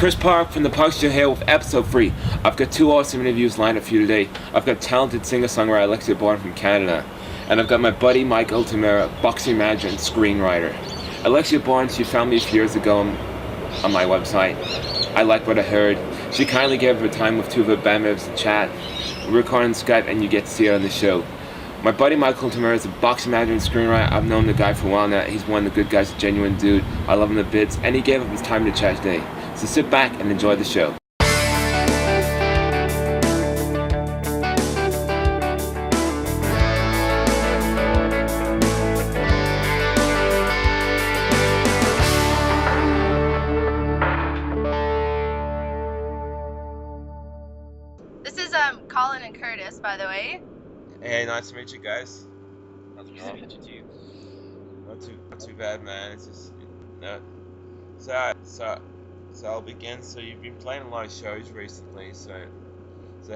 Chris Park from the Parx-e Show here with episode 3. I've got 2 awesome interviews lined up for you today. I've got talented singer-songwriter Alexa Borden from Canada, and I've got my buddy Mike Altamura, boxing manager and screenwriter. Alexa Borden, she found me a few years ago on my website. I liked what I heard. She kindly gave her time with 2 of her band members to chat. We're recording Skype and you get to see her on the show. My buddy Mike Altamura is a boxing manager and screenwriter. I've known the guy for a while now. He's one of the good guys, a genuine dude. I love him to bits, and he gave up his time to chat today. So sit back and enjoy the show. This is Colin and Curtis, by the way. Hey, nice to meet you guys. Nice to meet you too. Not too bad, man. It's just so I'll begin. So you've been playing a lot of shows recently. So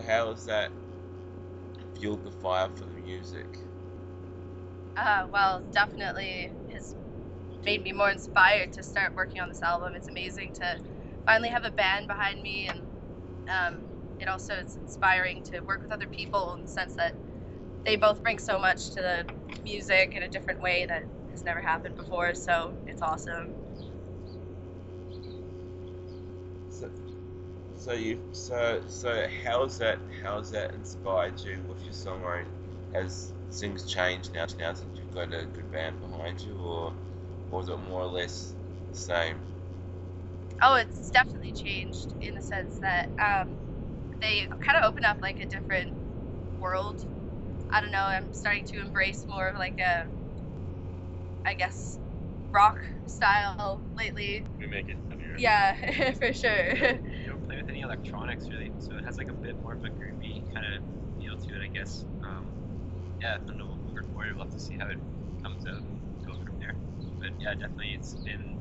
how has that fueled the fire for the music? Well, definitely has made me more inspired to start working on this album. It's amazing to finally have a band behind me, and it also is inspiring to work with other people in the sense that they both bring so much to the music in a different way that has never happened before, so it's awesome. So how's that inspired you with your songwriting? Has things changed now since you've got a good band behind you, or is it more or less the same? Oh, it's definitely changed in the sense that they kind of open up like a different world. I don't know, I'm starting to embrace more of like a, I guess, rock style lately. We make it heavier. Yeah, for sure. You don't play with any electronics really, so it has like a bit more of a groovy kind of feel to it, I guess. Yeah, I don't know, we'll work for it. We'll have to see how it comes out and go from there. But yeah, definitely it's been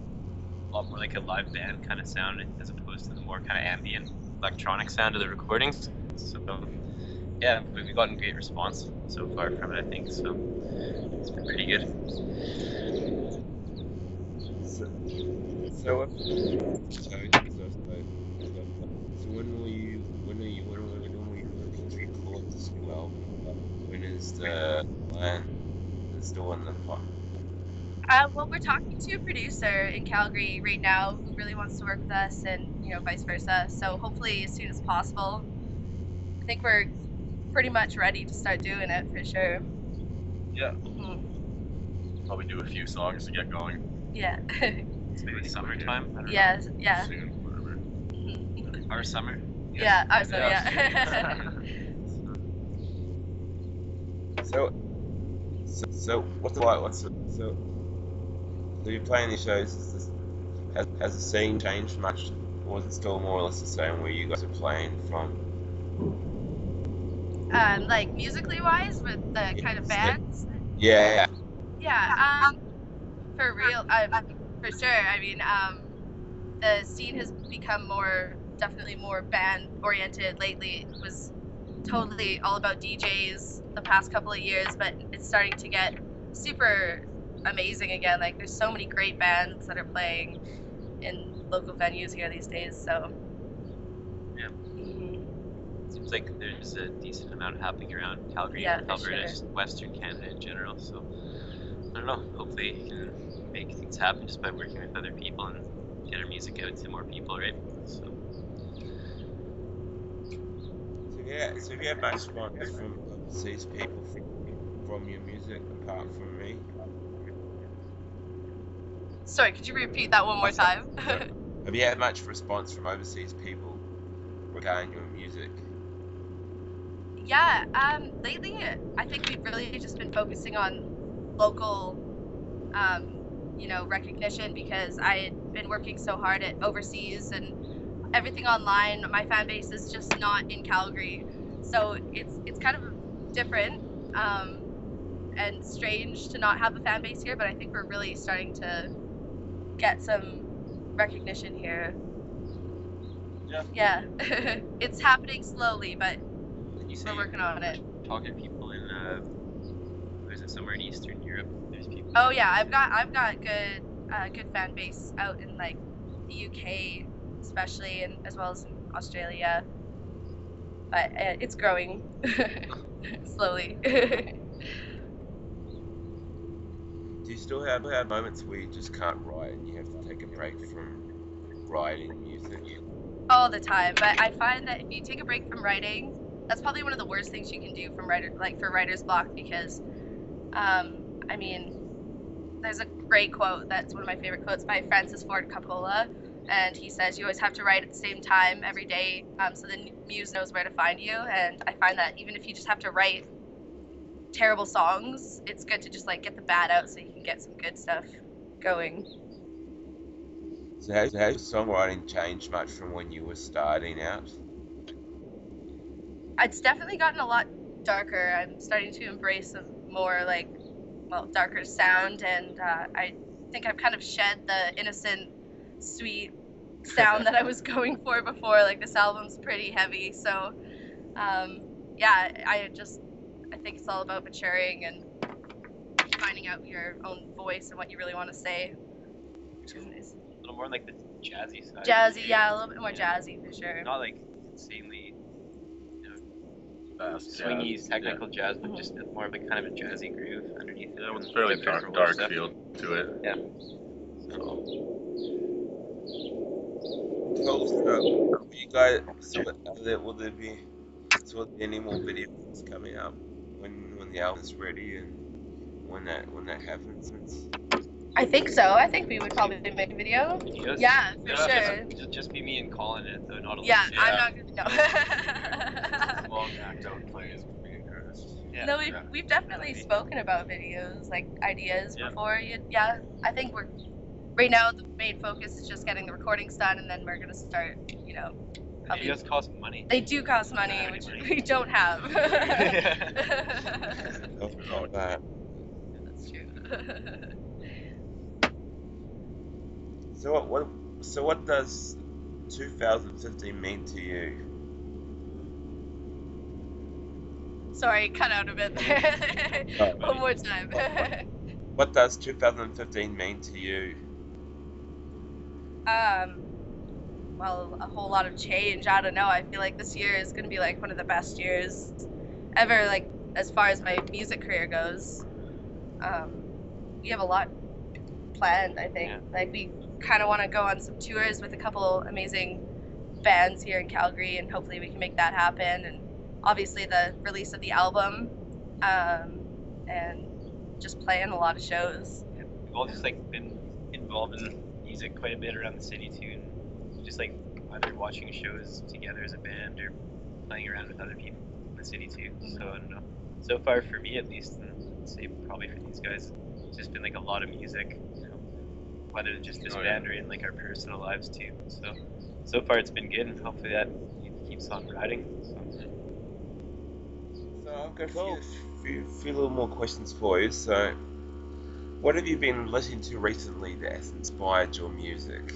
a lot more like a live band kind of sound as opposed to the more kind of ambient electronic sound of the recordings. So yeah, we've gotten great response so far from it, I think, so it's been pretty good. So when will you looking to record this new album? When is the plan? Is the one that Well, we're talking to a producer in Calgary right now who really wants to work with us, and vice versa. So hopefully as soon as possible. I think we're pretty much ready to start doing it for sure. Yeah. Probably do a few songs to get going. Yeah. It's maybe summertime. I don't know. Yeah. Soon, whatever. Our summer. Yeah, our summer. Yeah. So you're playing these shows. Has the scene changed much, or is it still more or less the same where you guys are playing from? Like musically wise, with the kind of bands. Yeah. Yeah. For real, for sure. I mean, the scene has become definitely more band oriented lately. It was totally all about DJs the past couple of years, but it's starting to get super amazing again. Like there's so many great bands that are playing in local venues here these days, so yeah. Seems like there's a decent amount happening around Calgary, Yeah, Alberta, sure. just Western Canada in general, so I don't know, hopefully you can make things happen just by working with other people and get our music out to more people, right? So have you had much response from overseas people from your music apart from me? Sorry, could you repeat that one more time? Have you had much response from overseas people regarding your music? Yeah, lately I think we've really just been focusing on local recognition, because I had been working so hard at overseas and everything online. My fan base is just not in Calgary, so it's kind of different and strange to not have a fan base here, but I think we're really starting to get some recognition here. Yeah. It's happening slowly, but we're working on it. Talking to people in was it somewhere in Eastern Europe? There's people. Oh yeah, I've got good fan base out in like the UK especially, and as well as in Australia. But it's growing slowly. Do you still have moments where you just can't write and you have to take a break from writing music? All the time, but I find that if you take a break from writing, that's probably one of the worst things you can do from for writer's block, because I mean, there's a great quote that's one of my favorite quotes by Francis Ford Coppola, and he says you always have to write at the same time every day, so the muse knows where to find you. And I find that even if you just have to write terrible songs, it's good to just like get the bad out so you can get some good stuff going. So has songwriting changed much from when you were starting out? It's definitely gotten a lot darker. I'm starting to embrace a more darker sound, and I think I've kind of shed the innocent, sweet sound that I was going for before. Like, this album's pretty heavy, so yeah, I think it's all about maturing and finding out your own voice and what you really want to say. Which is nice. A little more like the jazzy side. Jazzy, yeah, a little bit more jazzy for sure. Not like insanely, Fast, swingy, technical jazz, but just more of a kind of a jazzy groove underneath it. Yeah, with a fairly dark feel to it. Yeah. Cool. So, you guys, will there be any more videos coming up when the album's ready and when that happens? I think so. I think we would probably make a video. Videos? Yeah, for sure. Just be me and Colin in it, though, not a Yeah, lot. I'm not gonna. No. Long act out plays with me and Curtis. Yeah. No, we've definitely spoken about videos, like ideas before. Yeah, I think we're right now the main focus is just getting the recordings done, and then we're gonna start. Probably, Videos cost money. they do cost money, which we don't have. All that. That's true. So what does 2015 mean to you? Sorry, cut out a bit there. One more time. What does 2015 mean to you? Well, a whole lot of change. I don't know. I feel like this year is going to be like one of the best years ever, like as far as my music career goes. We have a lot planned, I think. Like, we kind of want to go on some tours with a couple amazing bands here in Calgary, and hopefully we can make that happen. And obviously the release of the album, and just playing a lot of shows. We've all just like been involved in music quite a bit around the city too, and just like either watching shows together as a band or playing around with other people in the city too. So I don't know. So far for me at least, and I'd say probably for these guys, it's just been like a lot of music, whether just this band or in like our personal lives too. So far it's been good, and hopefully that keeps on riding. So I've got a few little more questions for you. So, what have you been listening to recently that has inspired your music?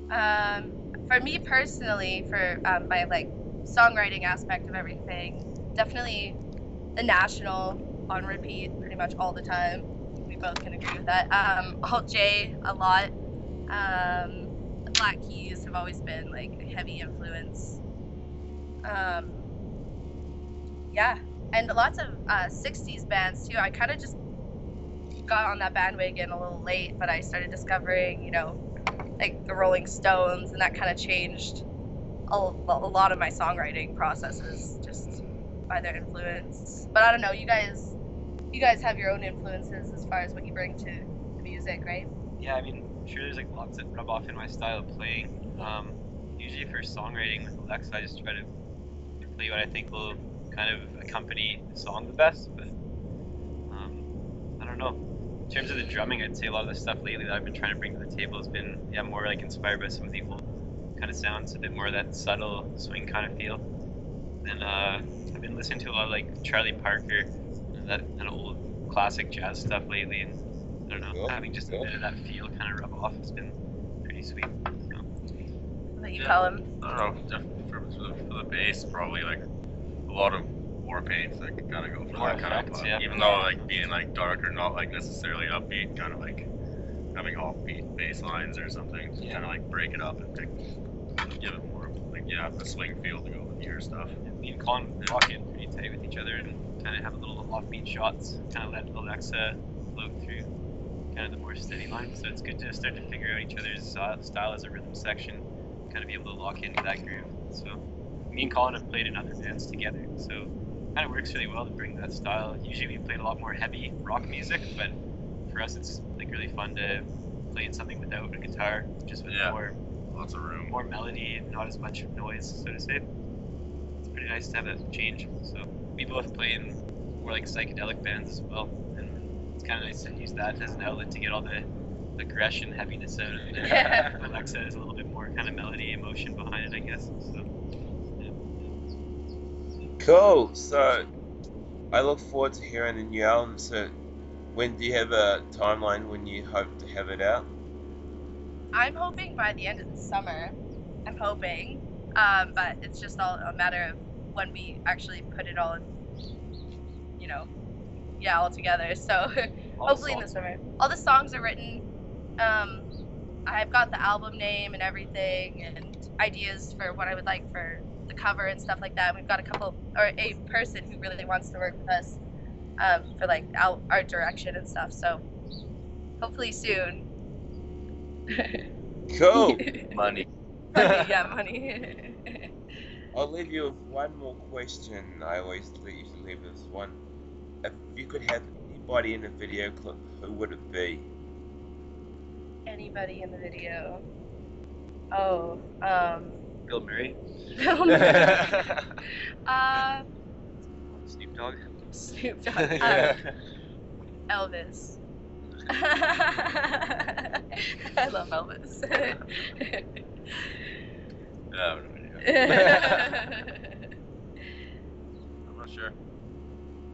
For me personally, for my like songwriting aspect of everything, definitely The National on repeat pretty much all the time. We both can agree with that. Alt J a lot. The Black Keys have always been like a heavy influence. Yeah, and lots of 60s bands too. I kind of just got on that bandwagon a little late, but I started discovering, like the Rolling Stones, and that kind of changed a lot of my songwriting processes just by their influence. But I don't know, you guys have your own influences as far as what you bring to the music, right? Yeah, I mean, I'm sure there's like lots that rub off in my style of playing. Usually for songwriting with Alexa, I just try to play what I think will kind of accompany the song the best, but I don't know. In terms of the drumming, I'd say a lot of the stuff lately that I've been trying to bring to the table has been more like inspired by some of the old kind of sounds, a bit more of that subtle swing kind of feel. And I've been listening to a lot of like Charlie Parker and that kind of old classic jazz stuff lately, and I don't know, having just a bit of that feel kind of rub off has been pretty sweet. What you call him? I don't know, definitely for the bass, probably like a lot of war paints that kind of go for More that kind of effects, even though like being like darker, not like necessarily upbeat, kind of like having offbeat bass lines or something to kind of like break it up and give it more like a swing feel to go with your stuff. Me and Colin walk in pretty tight with each other and kind of have a little offbeat shots, kind of let Alexa float through kind of the more steady lines. So it's good to start to figure out each other's style as a rhythm section, kind of be able to lock into that groove. So me and Colin have played in other bands together, so it kind of works really well to bring that style. Usually we played a lot more heavy rock music, but for us it's like really fun to play in something without a guitar, just with lots of room, more melody and not as much noise, so to say. It's pretty nice to have that change. So we both play in more like psychedelic bands as well, and it's kind of nice to use that as an outlet to get all the aggression, heaviness out of it. Yeah. Alexa has a little bit more kind of melody, emotion behind it, I guess. So, yeah. Cool. So I look forward to hearing the new album. So when do you have a timeline when you hope to have it out? I'm hoping by the end of the summer. I'm hoping, but it's just all a matter of when we actually put it all, all together. So hopefully in the summer. All the songs are written. I've got the album name and everything, and ideas for what I would like for the cover and stuff like that. We've got a person who really wants to work with us for like art direction and stuff. So hopefully soon. Cool. money. Money. I'll leave you with one more question. I always usually leave this one. If you could have anybody in a video clip, who would it be? Anybody in the video? Oh, Bill Murray, Bill Murray. Snoop Dogg. Snoop Dogg. Yeah. Elvis. I love Elvis. I have no idea. I'm not sure.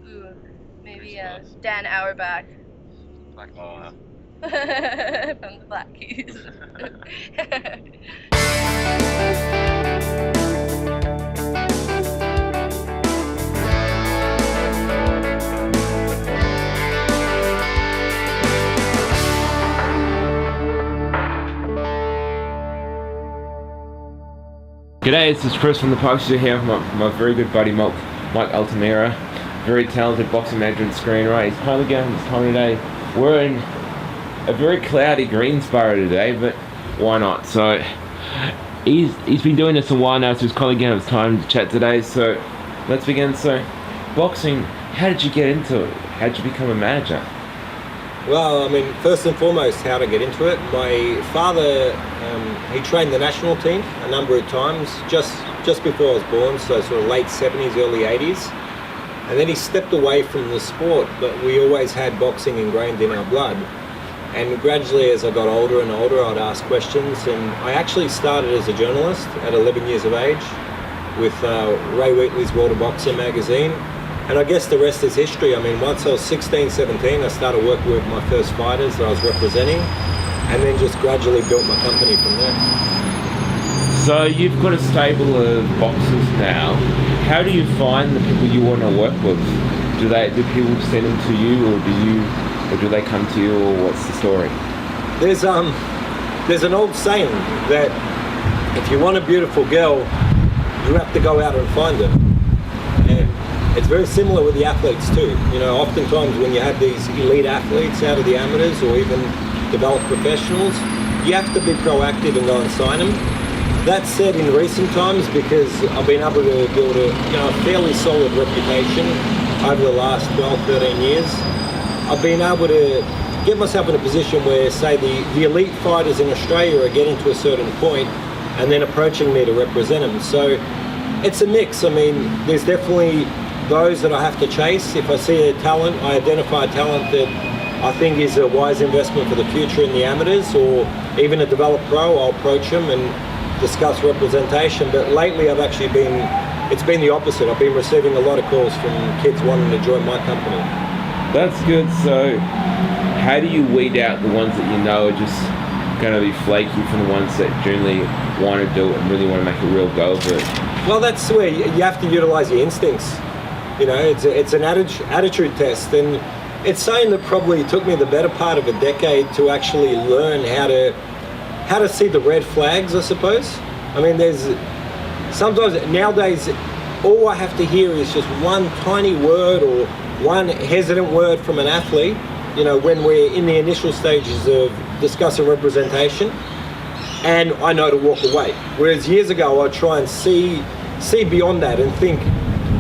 Ooh, maybe Pretty close. Dan Auerbach Black Oh, Keys. from the Black Keys. G'day, this is Chris from the Parx-e Show here with my very good buddy Mike Altamura, very talented boxing manager and screenwriter. He's finally getting his time today. We're in a very cloudy Greensboro today, but why not? So he's been doing this a while now, so he's probably getting his time to chat today. So let's begin. So boxing, how did you get into it? How did you become a manager? Well, I mean, first and foremost, how to get into it. My father, he trained the national team a number of times, just before I was born, so sort of late 70s, early 80s. And then he stepped away from the sport, but we always had boxing ingrained in our blood. And gradually, as I got older and older, I'd ask questions. And I actually started as a journalist at 11 years of age with Ray Wheatley's World of Boxing magazine. And I guess the rest is history. I mean, once I was 16, 17, I started working with my first fighters that I was representing, and then just gradually built my company from there. So you've got a stable of boxers now. How do you find the people you want to work with? Do people send them to you, or do they come to you, or what's the story? There's an old saying that if you want a beautiful girl, you have to go out and find her. And it's very similar with the athletes too. Oftentimes when you have these elite athletes out of the amateurs or even developed professionals, you have to be proactive and go and sign them. That said, in recent times, because I've been able to build a fairly solid reputation over the last 12, 13 years, I've been able to get myself in a position where, say, the elite fighters in Australia are getting to a certain point and then approaching me to represent them. So it's a mix. I mean, there's definitely those that I have to chase. If I see a talent, I identify a talent that I think is a wise investment for the future in the amateurs, or even a developed pro, I'll approach them and discuss representation. But lately it's been the opposite. I've been receiving a lot of calls from kids wanting to join my company. That's good. So how do you weed out the ones that you know are just going to be flaky from the ones that generally want to do it and really want to make a real go of it? Well, that's where you have to utilize your instincts. It's an attitude test, and it's saying that probably took me the better part of a decade to actually learn how to see the red flags, I suppose. I mean, there's sometimes nowadays all I have to hear is just one tiny word or one hesitant word from an athlete, you know, when we're in the initial stages of discussing representation, and I know to walk away. Whereas years ago I'd try and see beyond that and think,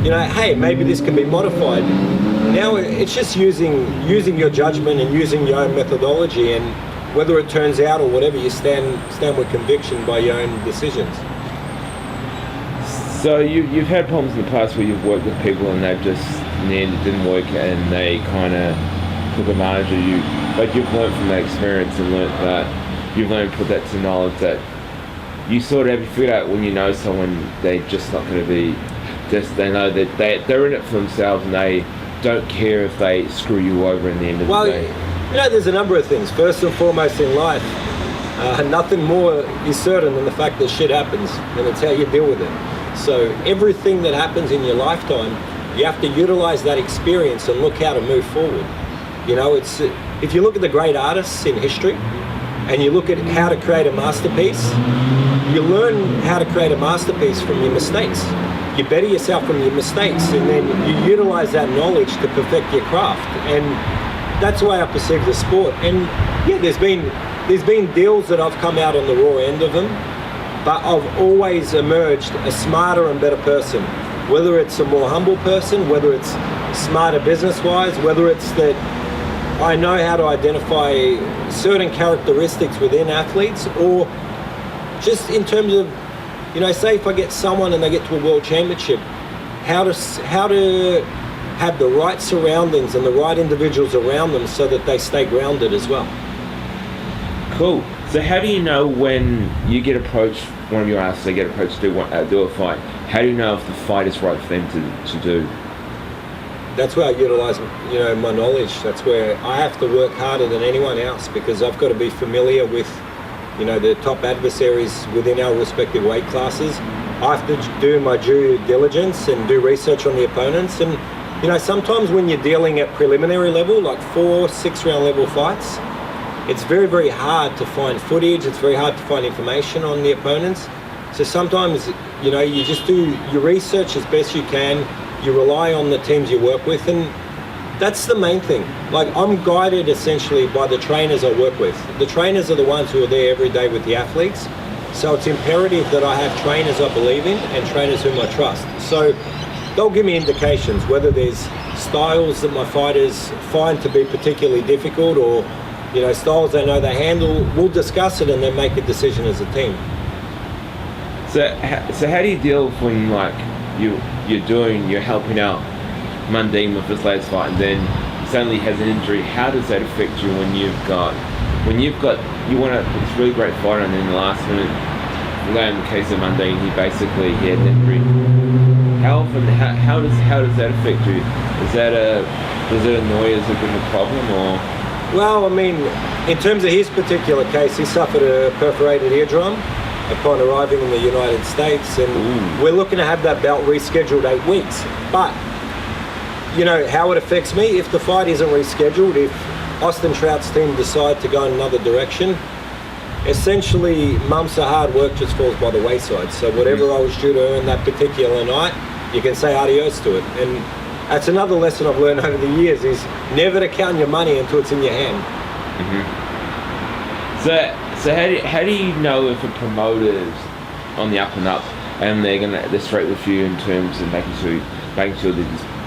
you know, hey, maybe this can be modified. Now it's just using your judgment and using your own methodology, and whether it turns out or whatever, you stand with conviction by your own decisions. So you've had problems in the past where you've worked with people and they've just, in the end, it didn't work and they kind of took advantage of you. But you've learned from that experience and you've learned to put that to knowledge that you sort of have figured out when you know someone, they're just not going to be, they know that they're in it for themselves and they don't care if they screw you over in the end of the day. You know, there's a number of things. First and foremost in life, nothing more is certain than the fact that shit happens, and it's how you deal with it. So everything that happens in your lifetime, you have to utilize that experience and look how to move forward. You know, it's if you look at the great artists in history and you look at how to create a masterpiece, you learn how to create a masterpiece from your mistakes. You better yourself from your mistakes, and then you utilize that knowledge to perfect your craft. And that's the way I perceive the sport. And yeah, there's been deals that I've come out on the raw end of them, but I've always emerged a smarter and better person. Whether it's a more humble person, whether it's smarter business-wise, whether it's that I know how to identify certain characteristics within athletes, or just in terms of, you know, say if I get someone and they get to a world championship, how to have the right surroundings and the right individuals around them so that they stay grounded as well. Cool. So how do you know when you get approached, one of your athletes, they get approached to do a fight, how do you know if the fight is right for them to do? That's where I utilize, you know, my knowledge. That's where I have to work harder than anyone else, because I've got to be familiar with, you know, the top adversaries within our respective weight classes. I have to do my due diligence and do research on the opponents. And, you know, sometimes when you're dealing at preliminary level, like 4-6 round level fights, it's very, very hard to find footage. It's very hard to find information on the opponents. So sometimes, you know, you just do your research as best you can. You rely on the teams you work with, and that's the main thing. Like, I'm guided essentially by the trainers I work with. The trainers are the ones who are there every day with the athletes. So it's imperative that I have trainers I believe in and trainers whom I trust. So they'll give me indications whether there's styles that my fighters find to be particularly difficult, or, you know, styles they know they handle. We'll discuss it and then make a decision as a team. So how do you deal with when, like, you're helping out Mundine with this latest fight, and then suddenly he has an injury? How does that affect you when you want this really great fighter, and then in the last minute, like in the case of Mundine, he had an injury? How often? How does that affect you? Does it annoy as a bit of a problem, or? Well, I mean, in terms of his particular case, he suffered a perforated eardrum upon arriving in the United States, and we're looking to have that bout rescheduled 8 weeks. But, you know, how it affects me, if the fight isn't rescheduled, if Austin Trout's team decide to go in another direction, essentially months of hard work just falls by the wayside. So whatever I was due to earn that particular night, you can say adios to it. And that's another lesson I've learned over the years, is never to count your money until it's in your hand. So how do you know if a promoter's on the up and up and they're straight with you in terms of making sure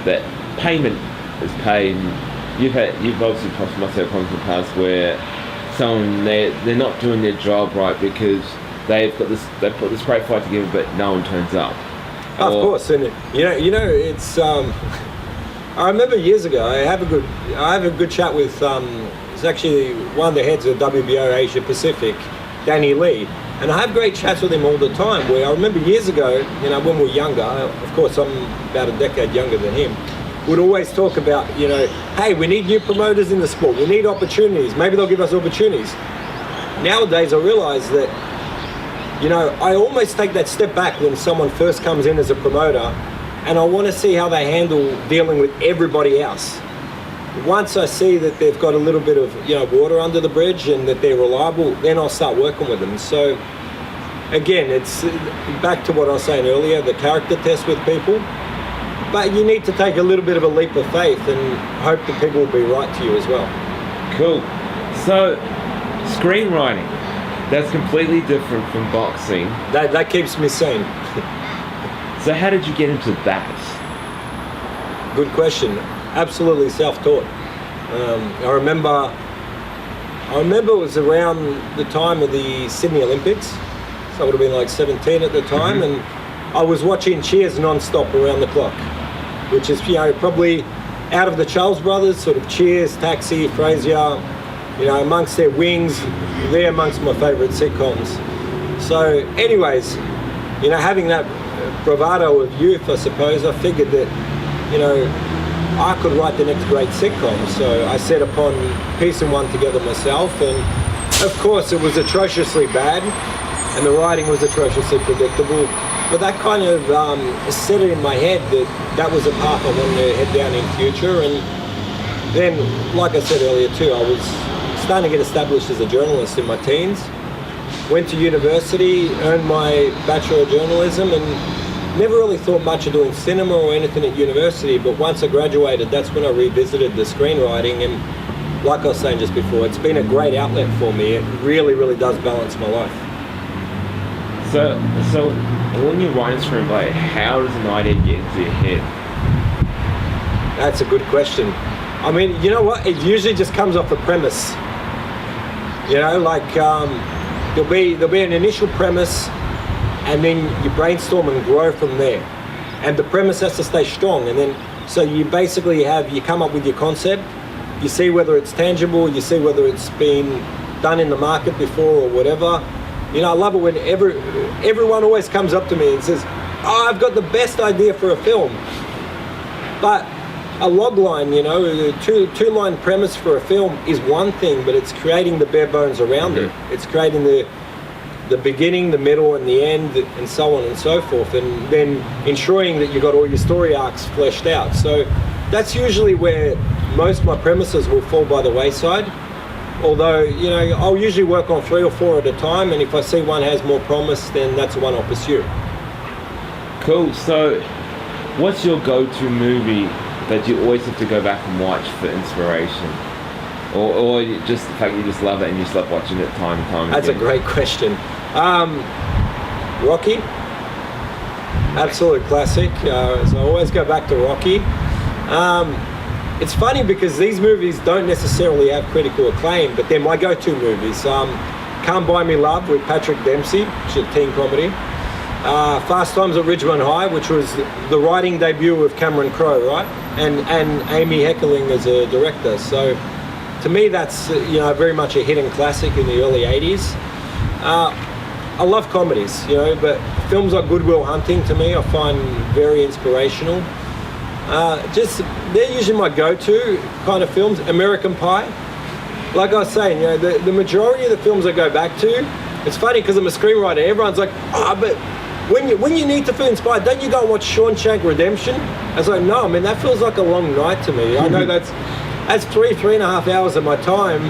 that payment is paid? And you've obviously must have problems in the past where they're not doing their job right because they've put this great fight together, but no one turns up. Of course, and you know it's. I remember years ago, I have a good chat with. It's actually one of the heads of WBO Asia Pacific, Danny Lee, and I have great chats with him all the time. Where I remember years ago, you know, when we were younger, of course I'm about a decade younger than him, would always talk about, you know, hey, we need new promoters in the sport. We need opportunities. Maybe they'll give us opportunities. Nowadays, I realise that, you know, I almost take that step back when someone first comes in as a promoter, and I want to see how they handle dealing with everybody else. once I see that they've got a little bit of water under the bridge and that they're reliable, then I'll start working with them. So again, it's back to what I was saying earlier, the character test with people. But you need to take a little bit of a leap of faith and hope that people will be right to you as well. Cool. So, screenwriting, that's completely different from boxing. That keeps me sane. So how did you get into that? Good question. Absolutely self-taught. I remember it was around the time of the Sydney Olympics. So I would have been like 17 at the time, and I was watching Cheers non-stop around the clock, which is probably out of the Charles Brothers, sort of Cheers, Taxi, Frasier, amongst their wings, they're amongst my favourite sitcoms. So anyways, having that bravado of youth, I suppose, I figured that, I could write the next great sitcom. So I set upon piecing one together myself, and of course it was atrociously bad, and the writing was atrociously predictable. But that kind of set it in my head that was a path I wanted to head down in future. And then, like I said earlier too, I was starting to get established as a journalist in my teens. Went to university, earned my Bachelor of Journalism, and never really thought much of doing cinema or anything at university. But once I graduated, that's when I revisited the screenwriting. And like I was saying just before, it's been a great outlet for me. It really, really does balance my life. So when you're writing a screenplay, how does an idea get into your head? That's a good question. I mean, you know what? It usually just comes off a premise. There'll be an initial premise, and then you brainstorm and grow from there. And the premise has to stay strong. And then, so you basically you come up with your concept, you see whether it's tangible, you see whether it's been done in the market before or whatever. I love it when everyone always comes up to me and says, "Oh, I've got the best idea for a film." But a log line, a two-line premise for a film is one thing, but it's creating the bare bones around it. It's creating the beginning, the middle, and the end, and so on and so forth, and then ensuring that you've got all your story arcs fleshed out. So that's usually where most of my premises will fall by the wayside. Although, I'll usually work on 3 or 4 at a time, and if I see one has more promise, then that's the one I'll pursue. Cool. So what's your go-to movie that you always have to go back and watch for inspiration? Or just the fact you just love it and you just love watching it time and time again? That's a great question. Rocky. Absolute classic. So I always go back to Rocky. It's funny because these movies don't necessarily have critical acclaim, but they're my go-to movies. Can't Buy Me Love with Patrick Dempsey, which is a teen comedy. Fast Times at Ridgemont High, which was the writing debut of Cameron Crowe, right? And Amy Heckerling as a director. So to me, that's very much a hidden classic in the early 80s. I love comedies, but films like Good Will Hunting to me I find very inspirational. They're usually my go-to kind of films. American Pie. Like I was saying, the majority of the films I go back to, it's funny because I'm a screenwriter. Everyone's like, but when you need to feel inspired, don't you go and watch Shawshank Redemption? I was like, no, that feels like a long night to me. I know that's 3.5 hours of my time,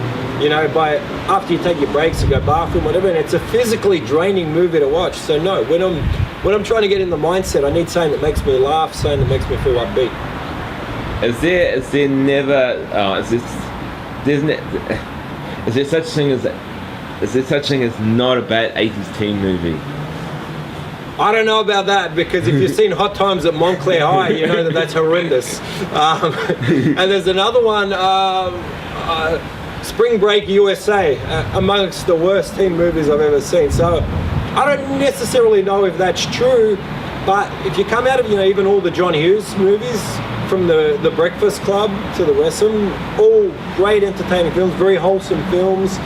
by after you take your breaks and go bathroom, whatever, and it's a physically draining movie to watch. So no, when I'm trying to get in the mindset, I need something that makes me laugh, something that makes me feel upbeat. Is there such thing as not a bad 80s teen movie? I don't know about that, because if you've seen Hot Times at Montclair High, you know that's horrendous. And there's another one, Spring Break USA, amongst the worst teen movies I've ever seen. So I don't necessarily know if that's true, but if you come out of even all the John Hughes movies, from the Breakfast Club to the rest of them, all great entertaining films, very wholesome films.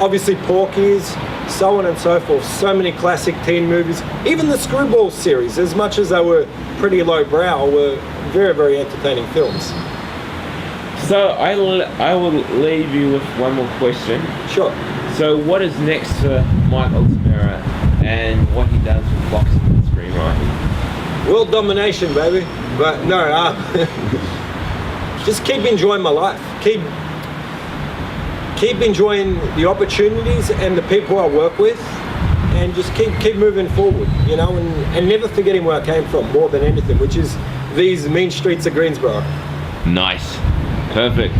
Obviously Porky's, so on and so forth. So many classic teen movies. Even the Screwball series, as much as they were pretty lowbrow, were very, very entertaining films. So I will leave you with one more question. Sure. So what is next for Mike Altamura and what he does with boxing and screenwriting? World domination, baby. But no, just keep enjoying my life. Keep enjoying the opportunities and the people I work with, and just keep moving forward, you know, and never forgetting where I came from more than anything, which is these mean streets of Greensboro. Nice. Perfect.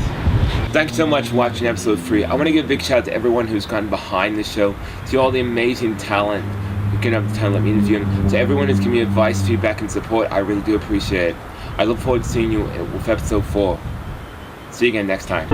Thanks so much for watching episode 3. I want to give a big shout out to everyone who's gone behind the show, to all the amazing talent who can have the time to let me interview them, to everyone who's given me advice, feedback, and support. I really do appreciate it. I look forward to seeing you with episode 4. See you again next time.